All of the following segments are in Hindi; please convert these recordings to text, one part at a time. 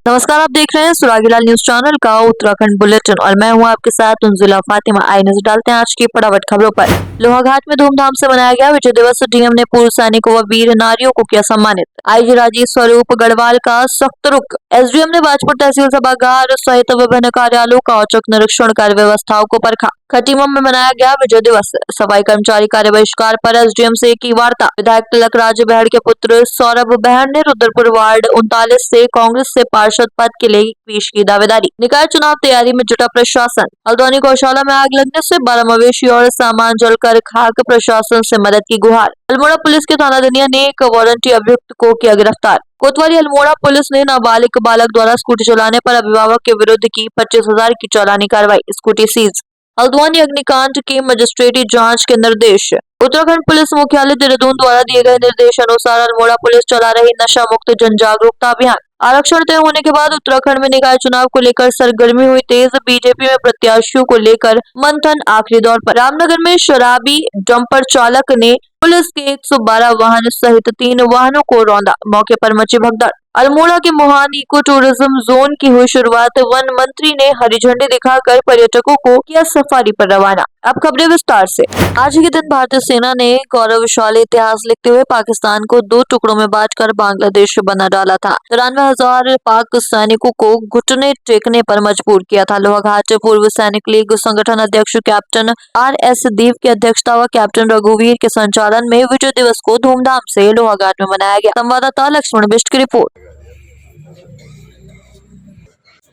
नमस्कार, आप देख रहे हैं सुरागीलाल न्यूज चैनल का उत्तराखंड बुलेटिन और मैं हूं आपके साथ उनजिला फातिमा। आइए नजर डालते हैं आज की फटाफट खबरों पर। लोहाघाट में धूमधाम से मनाया गया विजय दिवस। डीएम ने पूर्व सैनिकों व वीर नारियों को किया सम्मानित। आईजी राजीव स्वरूप गढ़वाल का सख्त रुख। एसडीएम ने बाजपुर तहसील सभागार सहित विभिन्न कार्यालयों का औचक निरीक्षण कर व्यवस्थाओं को परखा। खटीमा में मनाया गया विजय दिवस। सफाई कर्मचारी कार्य बहिष्कार पर एसडीएम से की वार्ता। विधायक तिलक राज बहड़ के पुत्र सौरभ बहड़ ने रुद्रपुर वार्ड 39 से कांग्रेस से पार्षद पद के लिए पेश की दावेदारी। निकाय चुनाव तैयारी में जुटा प्रशासन। हल्द्वानी गौशाला में आग लगने से 12 मवेशी और सामान जलकर खाक। प्रशासन से मदद की गुहार। अल्मोड़ा पुलिस के थाना दनिया ने एक वारंटी अभियुक्त को किया गिरफ्तार। कोतवाली अल्मोड़ा पुलिस ने नाबालिग बालक द्वारा स्कूटी चलाने पर अभिभावक के विरुद्ध की 25,000 की चालानी कार्रवाई। Scooty seize. हल्द्वानी अग्निकांड की मजिस्ट्रेटी जांच के निर्देश। उत्तराखंड पुलिस मुख्यालय देहरादून द्वारा दिए गए निर्देश अनुसार अल्मोड़ा पुलिस चला रही नशा मुक्त जन जागरूकता अभियान। आरक्षण तय होने के बाद उत्तराखंड में निकाय चुनाव को लेकर सरगर्मी हुई तेज। बीजेपी में प्रत्याशियों को लेकर मंथन आखिरी दौर पर। रामनगर में शराबी डंपर चालक ने पुलिस के 112 वाहन सहित 3 वाहनों को रौंदा। मौके पर मची भगदड़। अल्मोड़ा के मोहान इको टूरिज्म जोन की हुई शुरुआत। वन मंत्री ने हरी झंडी दिखाकर पर्यटकों को किया सफारी पर रवाना। अब खबरें विस्तार से। आज के दिन भारतीय सेना ने गौरवशाली इतिहास लिखते हुए पाकिस्तान को 2 टुकड़ों में बांटकर बांग्लादेश बना डाला था। 93,000 पाक सैनिकों को घुटने टेकने पर मजबूर किया था। लोहाघाट पूर्व सैनिक लीग संगठन अध्यक्ष कैप्टन RS देव की अध्यक्षता व कैप्टन रघुवीर के संचालन में विजय दिवस को धूमधाम से लोहाघाट में मनाया गया। संवाददाता लक्ष्मण बिष्ट की रिपोर्ट।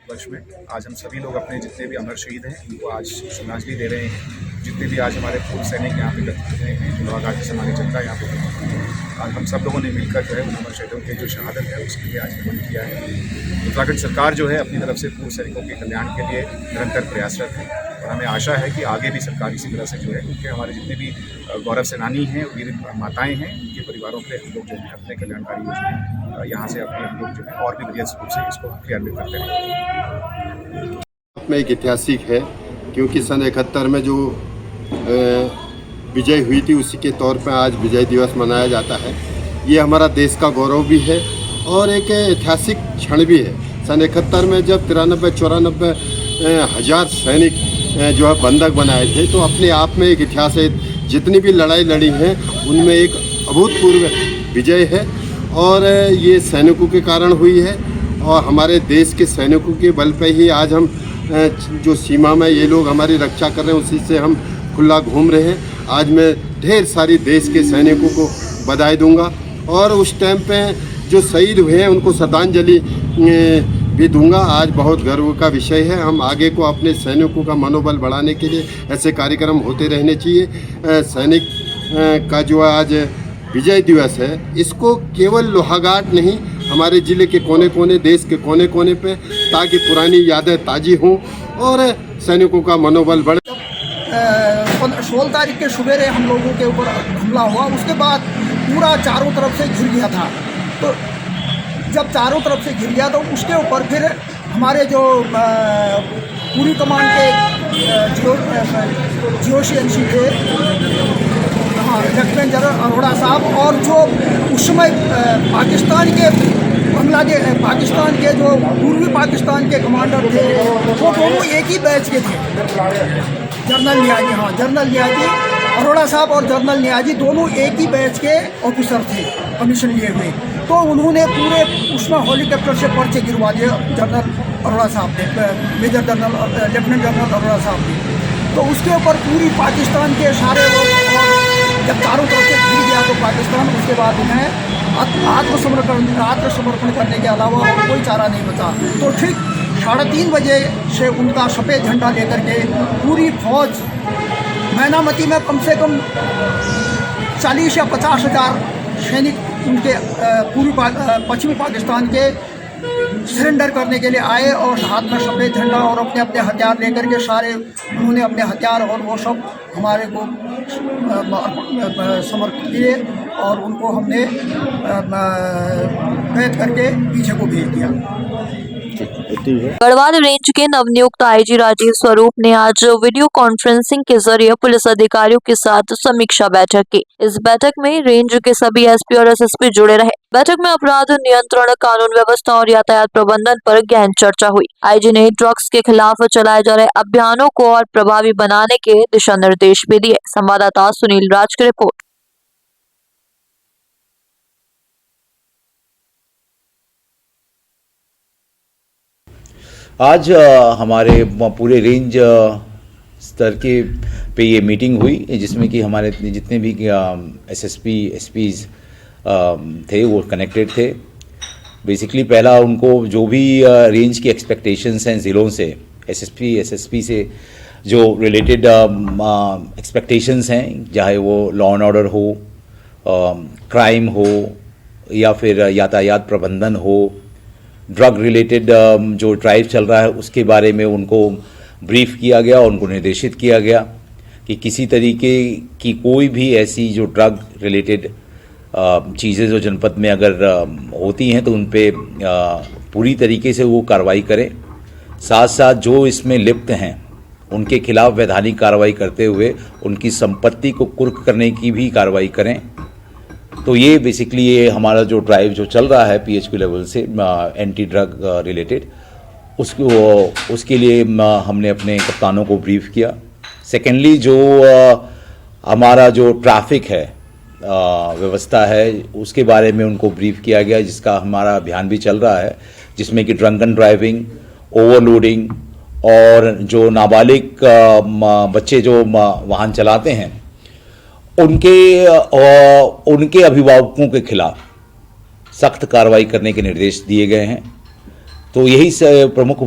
वर्ष में आज हम सभी लोग अपने जितने भी अमर शहीद हैं उनको आज श्रद्धांजलि दे रहे हैं। जितने भी आज हमारे पूर्व सैनिक यहाँ पे उपस्थित हैं, लोहाघाट से हमारी जनता यहाँ पे उपस्थित है, आज हम सब लोगों ने मिलकर जो है उन अमर शहीदों की जो शहादत है उसके लिए आज नमन किया है। उत्तराखंड सरकार जो है अपनी तरफ से पूर्व सैनिकों के कल्याण के लिए निरंतर प्रयासरत है और हमें आशा है कि आगे भी सरकार इसी तरह से जो है उनके हमारे जितने भी गौरव सेनानी हैं, वीर माताएँ हैं, उनके परिवारों के हम लोग जो है अपने कल्याणकारी योजना यहाँ से अपने हम लोग जो है और भी बढ़िया रूप से इसको क्रियान्वित करते हैं। में एक ऐतिहासिक है क्योंकि सन 71 में जो विजय हुई थी उसी के तौर पर आज विजय दिवस मनाया जाता है। ये हमारा देश का गौरव भी है और एक ऐतिहासिक क्षण भी है। सन 71 में जब 93-94 हज़ार सैनिक जो है बंधक बनाए थे तो अपने आप में एक इतिहास है। जितनी भी लड़ाई लड़ी हैं उनमें एक अभूतपूर्व विजय है और ये सैनिकों के कारण हुई है और हमारे देश के सैनिकों के बल पे ही आज हम जो सीमा में ये लोग हमारी रक्षा कर रहे हैं उसी से हम खुला घूम रहे हैं। आज मैं ढेर सारी देश के सैनिकों को बधाई दूंगा और उस टाइम पे जो शहीद हुए हैं उनको श्रद्धांजलि भी दूंगा। आज बहुत गर्व का विषय है। हम आगे को अपने सैनिकों का मनोबल बढ़ाने के लिए ऐसे कार्यक्रम होते रहने चाहिए। सैनिक का जो आज विजय दिवस है इसको केवल लोहाघाट नहीं हमारे ज़िले के कोने कोने, देश के कोने कोने पे, ताकि पुरानी यादें ताज़ी हों और सैनिकों का मनोबल बढ़े। 16 तारीख के सुबेरे हम लोगों के ऊपर हमला हुआ। उसके बाद पूरा चारों तरफ से घिर गया था। तो जब चारों तरफ से घिर गया तो उसके ऊपर फिर हमारे जो पूरी कमान के GOC थे, हाँ, लेफ्टिनेंट जनरल अरोड़ा साहब, और जो उस समय पाकिस्तान के जो पूर्वी पाकिस्तान के कमांडर थे वो दोनों एक ही बैच के थे। जनरल नियाजी, हाँ, जनरल नियाजी अरोड़ा साहब और जनरल नियाजी दोनों एक ही बैच के ऑफिसर थे कमीशन लिए हुए। तो उन्होंने पूरे उसमें हेलीकॉप्टर से पर्चे गिरवा दिए जनरल अरोड़ा साहब ने, major general lieutenant general Arora साहब ने। तो उसके ऊपर पूरी पाकिस्तान के सारे लोग, जब चारों तरफ से गिर गया तो पाकिस्तान, उसके बाद उन्हें आत्मसमर्पण करने के अलावा और कोई चारा नहीं बचा। तो ठीक 3:30 बजे से उनका सफ़ेद झंडा लेकर के पूरी फौज मैनामती में कम से कम 40 या 50 हज़ार सैनिक उनके पूर्वी पश्चिमी पाकिस्तान के सरेंडर करने के लिए आए और हाथ में सफ़ेद झंडा और अपने अपने हथियार लेकर के सारे उन्होंने अपने हथियार और वो सब हमारे को समर्पित किए और उनको हमने कैद करके पीछे को भेज दिया। गढ़वाल रेंज के नवनियुक्त आईजी राजीव स्वरूप ने आज वीडियो कॉन्फ्रेंसिंग के जरिए पुलिस अधिकारियों के साथ समीक्षा बैठक की। इस बैठक में रेंज के सभी एसपी और एसएसपी जुड़े रहे। बैठक में अपराध नियंत्रण, कानून व्यवस्था और यातायात प्रबंधन पर गहन चर्चा हुई। आईजी ने ड्रग्स के खिलाफ चलाए जा रहे अभियानों को और प्रभावी बनाने के दिशा निर्देश भी दिए। संवाददाता सुनील राज की रिपोर्ट। आज हमारे पूरे रेंज स्तर के पे ये मीटिंग हुई, जिसमें कि हमारे जितने भी एसएसपी एसपीज थे वो कनेक्टेड थे। बेसिकली पहला उनको जो भी रेंज की एक्सपेक्टेशंस हैं ज़िलों से, एसएसपी से जो रिलेटेड एक्सपेक्टेशंस हैं, चाहे वो लॉ एंड ऑर्डर हो, क्राइम हो या फिर यातायात प्रबंधन हो, ड्रग रिलेटेड जो ड्राइव चल रहा है उसके बारे में उनको ब्रीफ किया गया और उनको निर्देशित किया गया कि किसी तरीके की कोई भी ऐसी जो ड्रग रिलेटेड चीज़ें जो जनपद में अगर होती हैं तो उन पे पूरी तरीके से वो कार्रवाई करें। साथ साथ जो इसमें लिप्त हैं उनके खिलाफ वैधानिक कार्रवाई करते हुए उनकी संपत्ति को कुर्क करने की भी कार्रवाई करें। तो ये बेसिकली ये हमारा जो ड्राइव जो चल रहा है पीएचक्यू लेवल से एंटी ड्रग रिलेटेड, उसके लिए हमने अपने कप्तानों को ब्रीफ किया। सेकेंडली जो हमारा जो ट्रैफिक है व्यवस्था है उसके बारे में उनको ब्रीफ किया गया, जिसका हमारा अभियान भी चल रहा है, जिसमें कि ड्रंकन ड्राइविंग, ओवरलोडिंग और जो नाबालिग बच्चे जो वाहन चलाते हैं उनके अभिभावकों के खिलाफ सख्त कार्रवाई करने के निर्देश दिए गए हैं। तो यही प्रमुख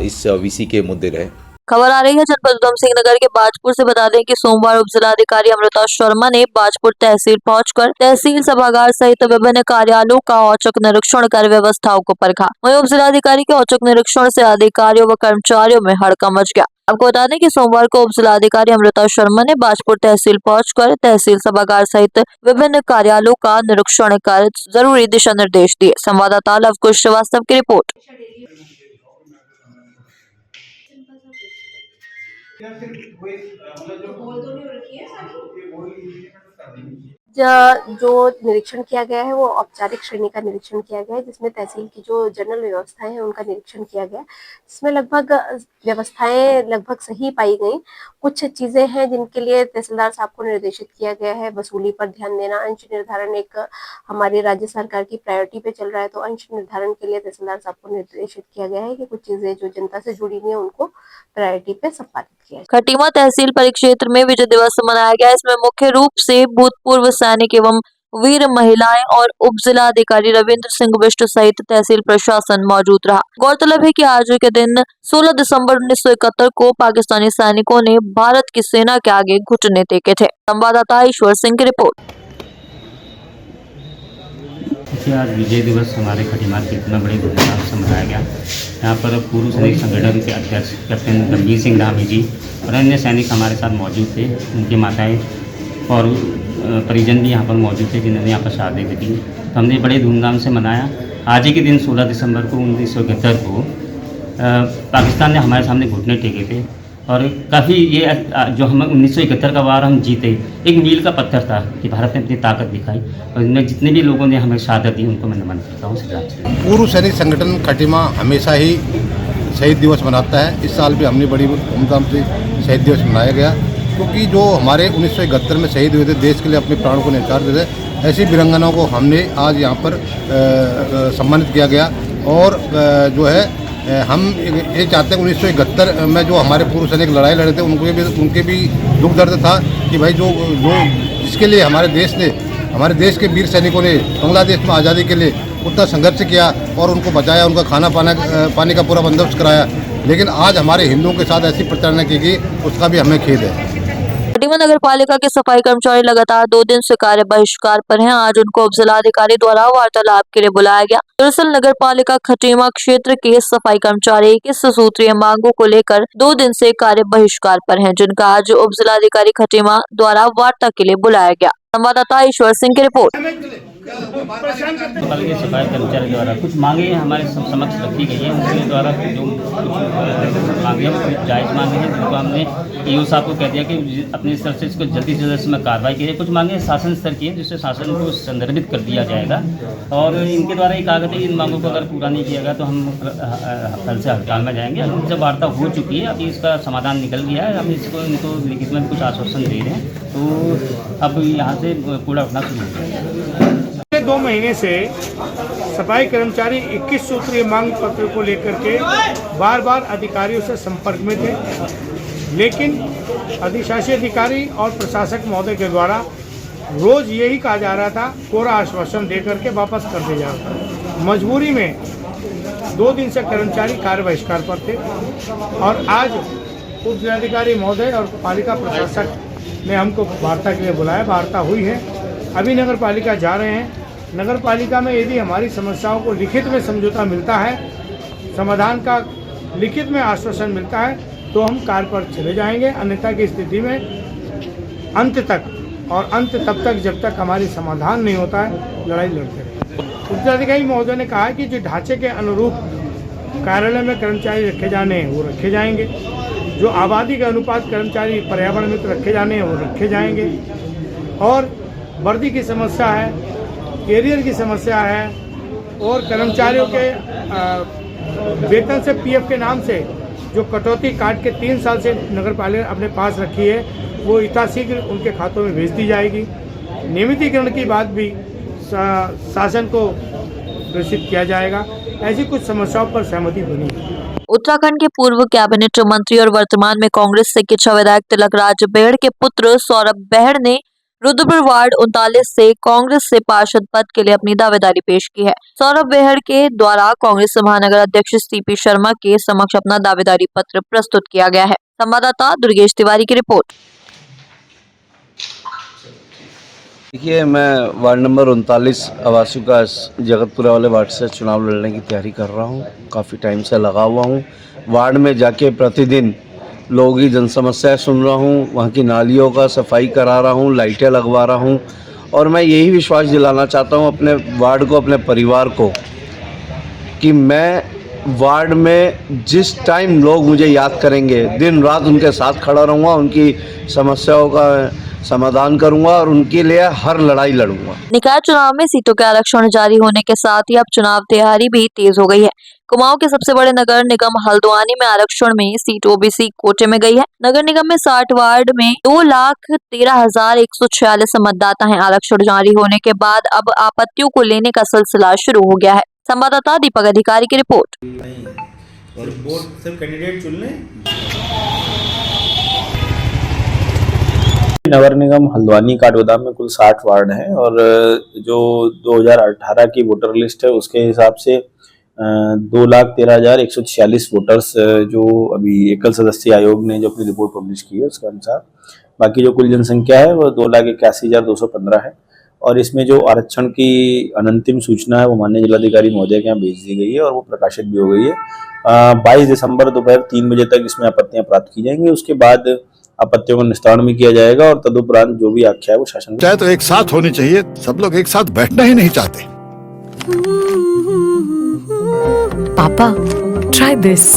इस वीसी के मुद्दे रहे। खबर आ रही है जनपद उधम सिंह नगर के बाजपुर से। बता दें कि सोमवार उप जिलाधिकारी अमृता शर्मा ने बाजपुर तहसील पहुंचकर तहसील सभागार सहित विभिन्न कार्यालयों का औचक निरीक्षण कर व्यवस्थाओं को परखा। वहीं उप जिलाधिकारी के औचक निरीक्षण से अधिकारियों व कर्मचारियों में हड़कंप मच गया। आपको बता दें कि सोमवार को उप जिलाधिकारी अमृता शर्मा ने बाजपुर तहसील पहुंचकर तहसील सभागार सहित विभिन्न कार्यालयों का निरीक्षण कर जरूरी दिशा निर्देश दिए। संवाददाता लवकुश श्रीवास्तव की रिपोर्ट। जो निरीक्षण किया गया है वो औपचारिक श्रेणी का निरीक्षण किया गया है, जिसमें तहसील की जो जनरल व्यवस्थाएं हैं उनका निरीक्षण किया गया, जिसमें लगभग व्यवस्थाएं लगभग सही पाई गई। कुछ चीजें हैं जिनके लिए तहसीलदार साहब को निर्देशित किया गया है। वसूली पर ध्यान देना, अंश निर्धारण एक हमारी राज्य सरकार की प्रायोरिटी पे चल रहा है, तो अंश निर्धारण के लिए तहसीलदार साहब को निर्देशित किया गया है कि कुछ चीजें जो जनता से जुड़ी हुई है उनको प्रायोरिटी पे संपादित किया जाए। खटीमा तहसील परिक्षेत्र में विजय दिवस मनाया गया। इसमें मुख्य रूप से भूतपूर्व सैनिक एवं वीर महिलाएं और उप जिलाधिकारी रविंद्र सिंह बिष्ट सहित तहसील प्रशासन मौजूद रहा। गौरतलब है कि आज के दिन 16 दिसंबर 1971 को पाकिस्तानी सैनिकों ने भारत की सेना के आगे घुटने टेके थे। संवाददाता ईश्वर सिंह की रिपोर्ट। आज विजय दिवस हमारे खटीमा के इतना बड़े धूमधाम से मनाया गया। यहाँ पर पूर्व सैनिक संगठन के अध्यक्ष कैप्टन गंभीर सिंह धामी जी और अन्य सैनिक हमारे साथ मौजूद थे। उनकी माताएं और परिजन भी यहाँ पर मौजूद थे जिन्होंने यहाँ पर शहादत दी। तो हमने बड़े धूमधाम से मनाया। आज ही के दिन 16 दिसंबर को 1971 को पाकिस्तान ने हमारे सामने घुटने टेके थे और काफ़ी ये जो हम 1971 का वार हम जीते, एक मील का पत्थर था कि भारत ने अपनी ताकत दिखाई और इनमें जितने भी लोगों ने हमें शहादत दी उनको मैं नमन करता हूँ। पूर्व सैनिक संगठन खटीमा हमेशा ही शहीद दिवस मनाता है। इस साल भी हमने बड़ी धूमधाम से शहीद दिवस मनाया गया, क्योंकि जो हमारे 1971 में शहीद हुए थे, देश के लिए अपने प्राणों को न्यौछावर दे थे, ऐसी वीरांगनाओं को हमने आज यहाँ पर सम्मानित किया गया। और जो है हम ये चाहते हैं 1971 में जो हमारे पूर्व सैनिक लड़ाई लड़े थे उनके भी दुख दर्द था कि भाई जो जिसके लिए हमारे देश के वीर सैनिकों ने बांग्लादेश में आज़ादी के लिए उतना संघर्ष किया और उनको बचाया, उनका खाना पानी का पूरा बंदोबस्त कराया, लेकिन आज हमारे हिंदुओं के साथ ऐसी प्रताड़ना की गई, उसका भी हमें खेद है। खटीमा नगर पालिका के सफाई कर्मचारी लगातार 2 दिन से कार्य बहिष्कार पर हैं। आज उनको उप जिलाधिकारी द्वारा वार्तालाप के लिए बुलाया गया। दरअसल नगर पालिका खटीमा क्षेत्र के सफाई कर्मचारी 21 सूत्रीय मांगों को लेकर 2 दिन से कार्य बहिष्कार पर हैं, जिनका आज उप जिलाधिकारी खटीमा द्वारा वार्ता के लिए बुलाया गया। संवाददाता ईश्वर सिंह की रिपोर्ट। कल के सफाई कर्मचारी द्वारा कुछ मांगे हमारे समक्ष रखी गई है, उनके द्वारा जो मांगे हैं वो जायज़ मांगे हैं, जिनको हमने ईओ साहब को कह दिया कि अपने स्तर से इसको जल्दी से जल्द इसमें कार्रवाई की जाए। कुछ मांगे शासन स्तर की है जिससे शासन को संदर्भित कर दिया जाएगा और इनके द्वारा ये कहा गया था कि इन मांगों को अगर पूरा नहीं किया गया तो हम कल से हड़ताल में जाएंगे। अब जब वार्ता हो चुकी है, अभी इसका समाधान निकल गया है, हम इसको इनको लिखित में कुछ आश्वासन दे रहे हैं, तो अब यहाँ से कूड़ा उठना शुरू हो जाएगा। 2 महीने से सफाई कर्मचारी 21 सूत्रीय मांग पत्र को लेकर के बार बार अधिकारियों से संपर्क में थे, लेकिन अधिशासी अधिकारी और प्रशासक महोदय के द्वारा रोज यही कहा जा रहा था, कोरा आश्वासन दे करके वापस कर दिया जा रहा था। मजबूरी में 2 दिन से कर्मचारी कार्य बहिष्कार पर थे और आज उप जिलाधिकारी महोदय और पालिका प्रशासक ने हमको वार्ता के लिए बुलाया। वार्ता हुई है, अभी नगर पालिका जा रहे हैं। नगर पालिका में यदि हमारी समस्याओं को लिखित में समझौता मिलता है, समाधान का लिखित में आश्वासन मिलता है, तो हम कार्य पर चले जाएंगे। अन्यथा की स्थिति में अंत तक और अंत तब तक जब तक हमारी समाधान नहीं होता है, लड़ाई लड़ते रहेंगे। उच्चाधिकारी महोदय ने कहा है कि जो ढांचे के अनुरूप कार्यालय में कर्मचारी रखे जाने हैं वो रखे जाएंगे, जो आबादी के अनुपात कर्मचारी पर्यावरण मित्र रखे जाने हैं वो रखे जाएंगे, और वर्दी की समस्या है, कैरियर की समस्या है, और कर्मचारियों के वेतन से पीएफ के नाम से जो कटौती काट के 3 साल से नगर पालिका अपने पास रखी है, वो यथाशीघ्र उनके खातों में भेज दी जाएगी। नियमितीकरण की बात भी शासन को प्रेषित किया जाएगा। ऐसी कुछ समस्याओं पर सहमति बनी है। उत्तराखंड के पूर्व कैबिनेट मंत्री और वर्तमान में कांग्रेस से किच्छा विधायक तिलकराज बेहड़ के पुत्र सौरभ बेहड़ ने रुद्रपुर वार्ड 39 से कांग्रेस से पार्षद पद के लिए अपनी दावेदारी पेश की है। सौरभ बेहड़ के द्वारा कांग्रेस महानगर अध्यक्ष सीपी शर्मा के समक्ष अपना दावेदारी पत्र प्रस्तुत किया गया है। संवाददाता दुर्गेश तिवारी की रिपोर्ट। देखिए, मैं वार्ड नंबर 39 आवासीय का जगतपुरा वाले वार्ड से चुनाव लड़ने की तैयारी कर रहा हूँ। काफ़ी टाइम से लगा हुआ हूँ। वार्ड में जाके प्रतिदिन लोगों की जन समस्याएं सुन रहा हूँ, वहाँ की नालियों का सफाई करा रहा हूँ, लाइटें लगवा रहा हूँ, और मैं यही विश्वास दिलाना चाहता हूँ अपने वार्ड को, अपने परिवार को, कि मैं वार्ड में जिस टाइम लोग मुझे याद करेंगे, दिन रात उनके साथ खड़ा रहूँगा, उनकी समस्याओं का समाधान करूंगा और उनके लिए हर लड़ाई लड़ूंगा। निकाय चुनाव में सीटों के आरक्षण जारी होने के साथ ही अब चुनाव तैयारी भी तेज हो गई है। कुमाऊं के सबसे बड़े नगर निगम हल्द्वानी में आरक्षण में सीट ओबीसी कोटे में गई है। नगर निगम में 60 वार्ड में 2,13,146 मतदाता हैं। आरक्षण जारी होने के बाद अब आपत्तियों को लेने का सिलसिला शुरू हो गया है। संवाददाता दीपक अधिकारी की रिपोर्ट। सिर्फ कैंडिडेट चुन लें। नगर निगम हल्द्वानी काठगोदाम में कुल 60 वार्ड हैं और जो 2018 की वोटर लिस्ट है उसके हिसाब से 2,13,146 वोटर्स जो अभी एकल सदस्य आयोग ने जो अपनी रिपोर्ट पब्लिश की है उसके अनुसार बाकी जो कुल जनसंख्या है वो 2,81,215 है। और इसमें जो आरक्षण की अनंतिम सूचना है वो माननीय जिलाधिकारी महोदय के यहाँ भेज दी गई है और वो प्रकाशित भी हो गई है। 22 दिसंबर दोपहर 3 बजे तक इसमें आपत्तियां प्राप्त की जाएंगी। उसके बाद आपत्तियों का निस्तारण भी किया जाएगा और तदुपरांत जो भी आख्या है वो शासन चाहे तो एक साथ होनी चाहिए, सब लोग एक साथ बैठना ही नहीं चाहते। पापा ट्राई दिस।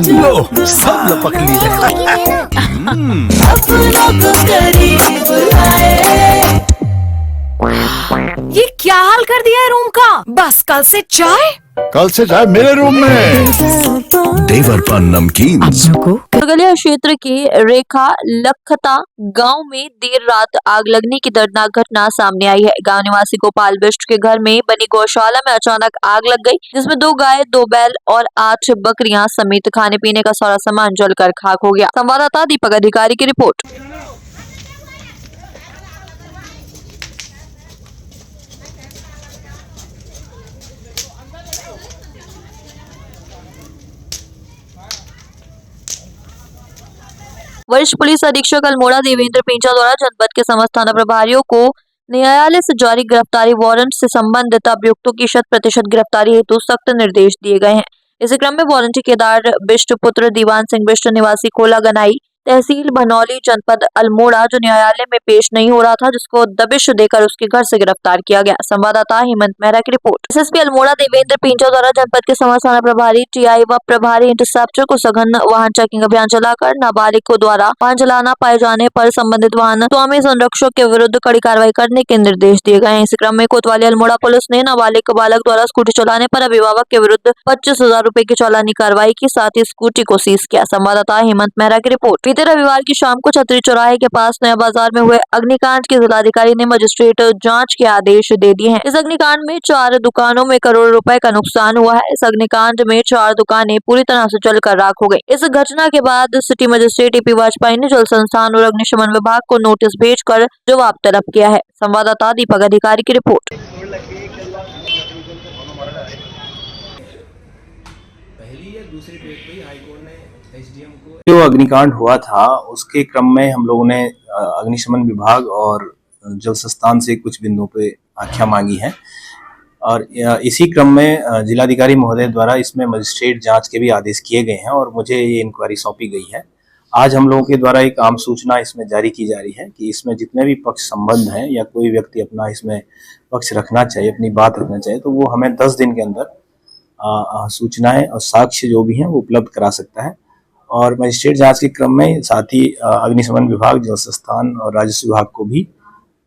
लो सब लपक ली। ये क्या हाल कर दिया है रूम का? बस कल से चाय मेरे रूम में। देवर पान नमकीन। गलिया क्षेत्र के रेखा लखता गांव में देर रात आग लगने की दर्दनाक घटना सामने आई है। गांव निवासी गोपाल बिष्ट के घर में बनी गौशाला में अचानक आग लग गई, जिसमें 2 गाय, 2 बैल और 8 बकरियां समेत खाने पीने का सारा सामान जलकर खाक हो गया। संवाददाता दीपक अधिकारी की रिपोर्ट। वरिष्ठ पुलिस अधीक्षक अल्मोड़ा देवेंद्र पेंचा द्वारा जनपद के समस्त थाना प्रभारियों को न्यायालय से जारी गिरफ्तारी वारंट से संबंधित अभियुक्तों की 100% गिरफ्तारी हेतु सख्त निर्देश दिए गए हैं। इसी क्रम में वारंटी केदार बिष्ट पुत्र दीवान सिंह बिष्ट निवासी कोला गनाई तहसील भनौली जनपद अल्मोड़ा जो न्यायालय में पेश नहीं हो रहा था, जिसको दबिश देकर उसके घर से गिरफ्तार किया गया। संवाददाता हेमंत मेहरा की रिपोर्ट। एसएसपी अल्मोड़ा देवेंद्र पिंचा द्वारा जनपद के समस्त थाना प्रभारी, टीआई व प्रभारी इंटरसेप्टर को सघन वाहन चेकिंग अभियान चलाकर नाबालिग को द्वारा वाहन चलाना पाए जाने पर संबंधित वाहन स्वामी संरक्षक के विरुद्ध कड़ी कार्रवाई करने के निर्देश दिए गए हैं। इसी क्रम में कोतवाली अल्मोड़ा पुलिस ने नाबालिग बालक द्वारा स्कूटी चलाने पर अभिभावक के विरुद्ध 25,000 रुपए की चालानी कार्रवाई की, साथ ही स्कूटी को सीज किया। संवाददाता हेमंत मेहरा की रिपोर्ट। बीते रविवार की शाम को छतरी चौराहे के पास नया बाजार में हुए अग्निकांड की जिलाधिकारी ने मजिस्ट्रेट जांच के आदेश दे दिए हैं। इस अग्निकांड में 4 दुकानों में करोड़ रुपए का नुकसान हुआ है। इस अग्निकांड में 4 दुकानें पूरी तरह से जलकर राख हो गई। इस घटना के बाद सिटी मजिस्ट्रेट एपी वाजपेयी ने जल संस्थान और अग्निशमन विभाग को नोटिस भेजकर जवाब तलब किया है। संवाददाता दीपक अधिकारी की रिपोर्ट। जो अग्निकांड हुआ था उसके क्रम में हम लोगों ने अग्निशमन विभाग और जल संस्थान से कुछ बिंदुओं पे आख्या मांगी है और इसी क्रम में जिलाधिकारी महोदय द्वारा इसमें मजिस्ट्रेट जांच के भी आदेश किए गए हैं और मुझे ये इंक्वायरी सौंपी गई है। आज हम लोगों के द्वारा एक आम सूचना इसमें जारी की जा रही है कि इसमें जितने भी पक्ष संबंध हैं या कोई व्यक्ति अपना इसमें पक्ष रखना चाहिए, अपनी बात रखना चाहिए, तो वो हमें 10 दिन के अंदर सूचनाएं और साक्ष्य जो भी हैं वो उपलब्ध करा सकता है। और मजिस्ट्रेट जांच के क्रम में साथ ही अग्निशमन विभाग, जल संस्थान और राजस्व विभाग को भी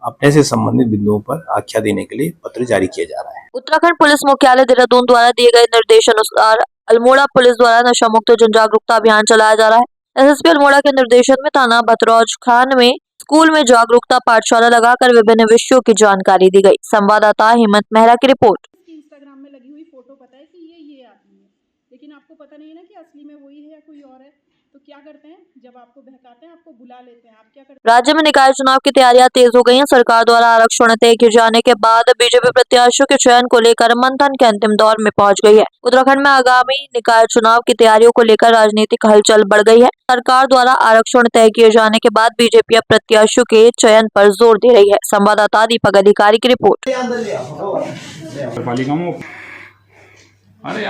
अपने से संबंधित बिंदुओं पर आख्या देने के लिए पत्र जारी किया जा रहा है। उत्तराखंड पुलिस मुख्यालय देहरादून द्वारा दिए गए निर्देश अनुसार अल्मोड़ा पुलिस द्वारा नशा मुक्त जन जागरूकता अभियान चलाया जा रहा है। एसएसपी अल्मोड़ा के निर्देशन में थाना बतरौज खान में स्कूल में जागरूकता पाठशाला लगाकर विभिन्न विषयों की जानकारी दी गई। संवाददाता हेमंत मेहरा की रिपोर्ट। इंस्टाग्राम में लगी हुई फोटो पता है कि ये आदमी है, लेकिन आपको पता नहीं है ना कि असली में वही है या कोई और है। तो क्या करते हैं, जब आपको बहकाते हैं आपको बुला लेते हैं। आप क्या करते हैं? राज्य में निकाय चुनाव की तैयारियां तेज हो गई हैं। सरकार द्वारा आरक्षण तय किए जाने के बाद बीजेपी प्रत्याशियों के चयन को लेकर मंथन के अंतिम दौर में पहुंच गई है। उत्तराखंड में आगामी निकाय चुनाव की तैयारियों को लेकर राजनीतिक हलचल बढ़ गई है। सरकार द्वारा आरक्षण तय किए जाने के बाद बीजेपी अब प्रत्याशियों के चयन पर जोर दे रही है। संवाददाता दीपक अधिकारी की रिपोर्ट।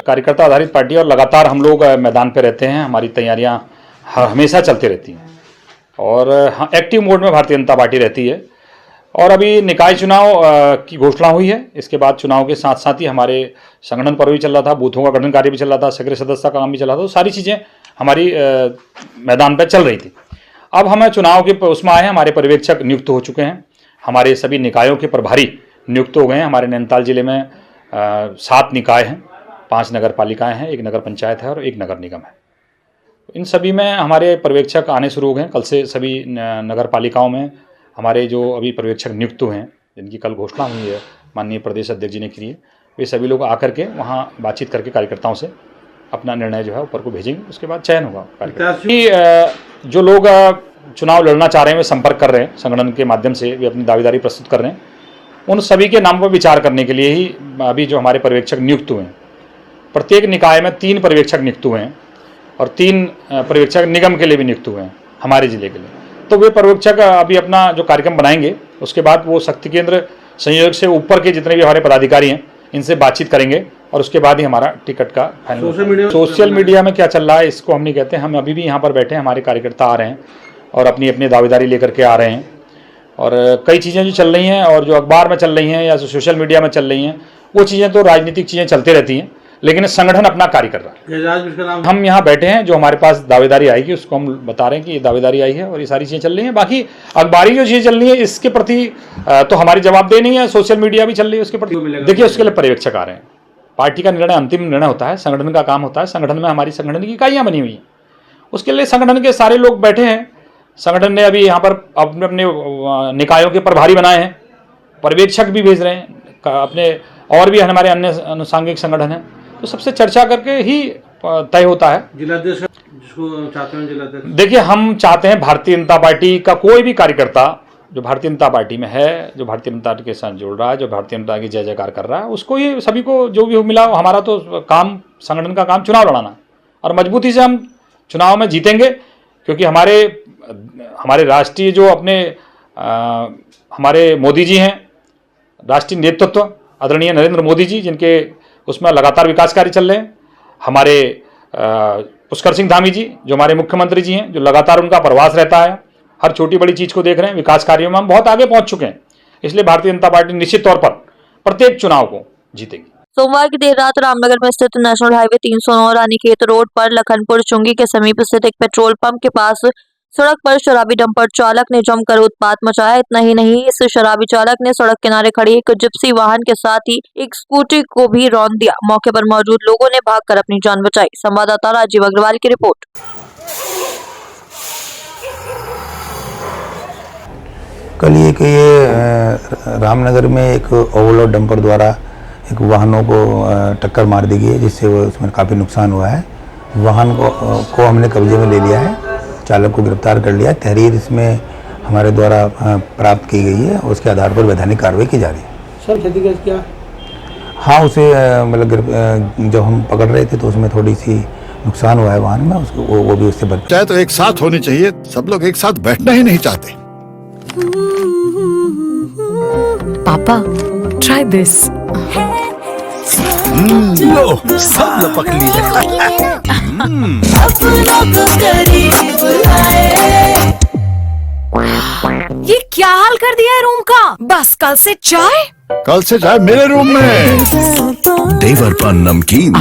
कार्यकर्ता आधारित पार्टी और लगातार हम लोग मैदान पे रहते हैं। हमारी तैयारियां हमेशा चलती रहती हैं और एक्टिव मोड में भारतीय जनता पार्टी रहती है। और अभी निकाय चुनाव की घोषणा हुई है। इसके बाद चुनाव के साथ साथ ही हमारे संगठन पर्व भी चल रहा था, बूथों का गठन कार्य भी चल रहा था, सक्रिय सदस्यता का काम भी चल रहा था। तो सारी चीज़ें हमारी मैदान पर चल रही थी। अब हमें चुनाव के उसमें आए हैं। हमारे पर्यवेक्षक नियुक्त हो चुके हैं। हमारे सभी निकायों के प्रभारी नियुक्त हो गए हैं। हमारे नैनीताल जिले में 7 निकाय हैं, 5 नगर पालिकाएँ हैं, 1 नगर पंचायत है और 1 नगर निगम है। इन सभी में हमारे पर्यवेक्षक आने शुरू हो गए हैं। कल से सभी नगर पालिकाओं में हमारे जो अभी पर्यवेक्षक नियुक्त हुए हैं, जिनकी कल घोषणा हुई है माननीय प्रदेश अध्यक्ष जी ने की है, वे सभी लोग आकर के वहाँ बातचीत करके कार्यकर्ताओं से अपना निर्णय जो है ऊपर को भेजेंगे। उसके बाद चयन होगा कार्यकर्ता। जो लोग चुनाव लड़ना चाह रहे हैं वे संपर्क कर रहे हैं, संगठन के माध्यम से वे अपनी दावेदारी प्रस्तुत कर रहे हैं। उन सभी के नाम पर विचार करने के लिए ही अभी जो हमारे पर्यवेक्षक नियुक्त हुए हैं, प्रत्येक निकाय में 3 पर्यवेक्षक नियुक्त हुए हैं और 3 पर्यवेक्षक निगम के लिए भी नियुक्त हुए हैं हमारे जिले के लिए। तो वे पर्यवेक्षक अभी अपना जो कार्यक्रम बनाएंगे, उसके बाद वो शक्ति केंद्र संयोजक से ऊपर के जितने भी हमारे पदाधिकारी हैं इनसे बातचीत करेंगे और उसके बाद ही हमारा टिकट का फाइनल। सोशल मीडिया में क्या चल रहा है इसको हम नहीं कहते। हम अभी भी यहाँ पर बैठे हैं, हमारे कार्यकर्ता आ रहे हैं और अपनी अपनी दावेदारी लेकर के आ रहे हैं। और कई चीज़ें जो चल रही हैं और जो अखबार में चल रही हैं या जो सोशल मीडिया में चल रही हैं, वो चीज़ें तो राजनीतिक चीज़ें चलती रहती हैं, लेकिन संगठन अपना कार्य कर रहा है। हम यहाँ बैठे हैं, जो हमारे पास दावेदारी आएगी उसको हम बता रहे हैं कि ये दावेदारी आई है और ये सारी चीज़ें चल रही हैं। बाकी अखबारी जो चीज़ें चल रही है इसके प्रति तो हमारी जवाबदेही नहीं है। सोशल मीडिया भी चल रही है उसके प्रति। देखिए, उसके लिए पर्यवेक्षक आ रहे हैं। पार्टी का निर्णय अंतिम निर्णय होता है, संगठन का काम होता है। संगठन में हमारी संगठन की इकाइयाँ बनी हुई हैं, उसके लिए संगठन के सारे लोग बैठे हैं। संगठन ने अभी यहाँ पर अपने अपने निकायों के प्रभारी बनाए हैं, पर्यवेक्षक भी भेज रहे हैं अपने, और भी हमारे अन्य अनुसांगिक संगठन हैं। तो सबसे चर्चा करके ही तय होता है। जिलाध्यक्ष जिसको चाहते हैं जिलाध्यक्ष। देखिए, हम चाहते हैं भारतीय जनता पार्टी का कोई भी कार्यकर्ता जो भारतीय जनता पार्टी में है, जो भारतीय जनता पार्टी के साथ जुड़ रहा है, जो भारतीय जनता की जय जयकार कर रहा है, उसको ही सभी को जो भी मिला। हमारा तो काम, संगठन का काम चुनाव लड़ाना और मजबूती से हम चुनाव में जीतेंगे, क्योंकि हमारे राष्ट्रीय जो अपने हमारे मोदी जी हैं, राष्ट्रीय नेतृत्व आदरणीय नरेंद्र मोदी जी, जिनके उसमें लगातार विकास कार्य चल रहे हैं। हमारे पुष्कर सिंह धामी जी जो हमारे मुख्यमंत्री जी हैं, जो लगातार उनका प्रवास रहता है, हर छोटी बड़ी चीज़ को देख रहे हैं, विकास कार्यों में हम बहुत आगे पहुंच चुके हैं। इसलिए भारतीय जनता पार्टी निश्चित तौर पर प्रत्येक चुनाव को जीतेगी। सोमवार की देर रात रामनगर में स्थित नेशनल हाईवे 309 रानीखेत रोड पर लखनपुर चुंगी के समीप स्थित एक पेट्रोल पंप के पास सड़क पर शराबी डंपर चालक ने जमकर उत्पात मचाया। इतना ही नहीं, इस शराबी चालक ने सड़क किनारे खड़ी एक जिप्सी वाहन के साथ ही एक स्कूटी को भी रौंद दिया। मौके पर मौजूद लोगों ने भागकर अपनी जान बचाई। संवाददाता राजीव अग्रवाल की रिपोर्ट। कल ये रामनगर में एक ओवरलोड डंपर द्वारा एक वाहनों को टक्कर मार दी गई है, जिससे वो उसमें काफ़ी नुकसान हुआ है। वाहन को हमने कब्जे में ले लिया है, चालक को गिरफ्तार कर लिया है। तहरीर इसमें हमारे द्वारा प्राप्त की गई है और उसके आधार पर वैधानिक कार्रवाई की जा रही है। सर क्षतिग्रस्त क्या? हाँ, उसे मतलब जब हम पकड़ रहे थे तो उसमें थोड़ी सी नुकसान हुआ है वाहन में, उसको वो भी उससे बच। चाहे तो एक साथ होनी चाहिए, सब लोग एक साथ बैठना ही नहीं चाहते। पापा, ट्राई दिस। लो, सब लपक लीजिए। ये क्या हाल कर दिया है रूम का? बस कल से चाय मेरे रूम में। देवर पान नमकीन।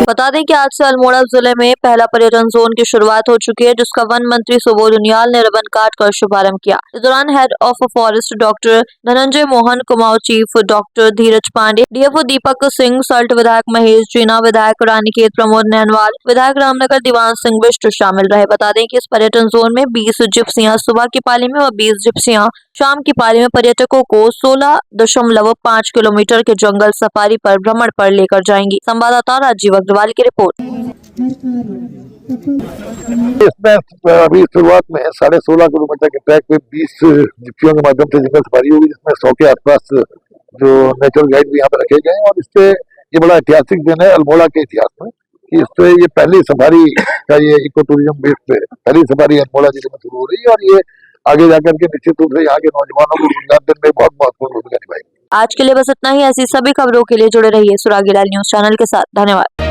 बता दें कि आज से अल्मोड़ा जिले में पहला पर्यटन जोन की शुरुआत हो चुकी है, जिसका वन मंत्री सुबोध उनियाल ने रिबन काट कर शुभारंभ किया। इस दौरान head of forest doctor Dhananjay Mohan, Kumaon chief doctor Dheeraj Pande, DFO Deepak Singh, Salt विधायक महेश जीना, विधायक रानीखेत प्रमोद नैनवाल, विधायक रामनगर दीवान सिंह बिष्ट शामिल रहे। बता दें कि इस पर्यटन जोन में 20 जिप्सियां सुबह की पाली में और 20 जिप्सियां शाम की पाली में पर्यटकों को 16.5 किलोमीटर के जंगल सफारी पर भ्रमण पर लेकर जाएंगी। संवाददाता राजीव अग्रवाल की रिपोर्ट। इसमें अभी शुरुआत में 16.5 किलोमीटर के ट्रैक पे 20 जिप्सियों के माध्यम से जंगल सफारी होगी, जिसमें 100 के आसपास जो नेचुरल गाइड भी यहाँ पे रखे गए हैं। और इससे ये बड़ा ऐतिहासिक दिन है अल्मोड़ा के इतिहास में कि इससे ये पहली सफारी का ये इको टूरिज्म बेस पे पहली सफारी अल्मोड़ा जिले में शुरू हो रही है और ये आगे जाकर के निश्चित रूप से यहाँ के नौजवानों को रोजगार देने में बहुत महत्वपूर्ण भूमिका निभाएगी। आज के लिए बस इतना ही। ऐसी सभी खबरों के लिए जुड़े रहिए सुरागीलाल न्यूज चैनल के साथ। धन्यवाद।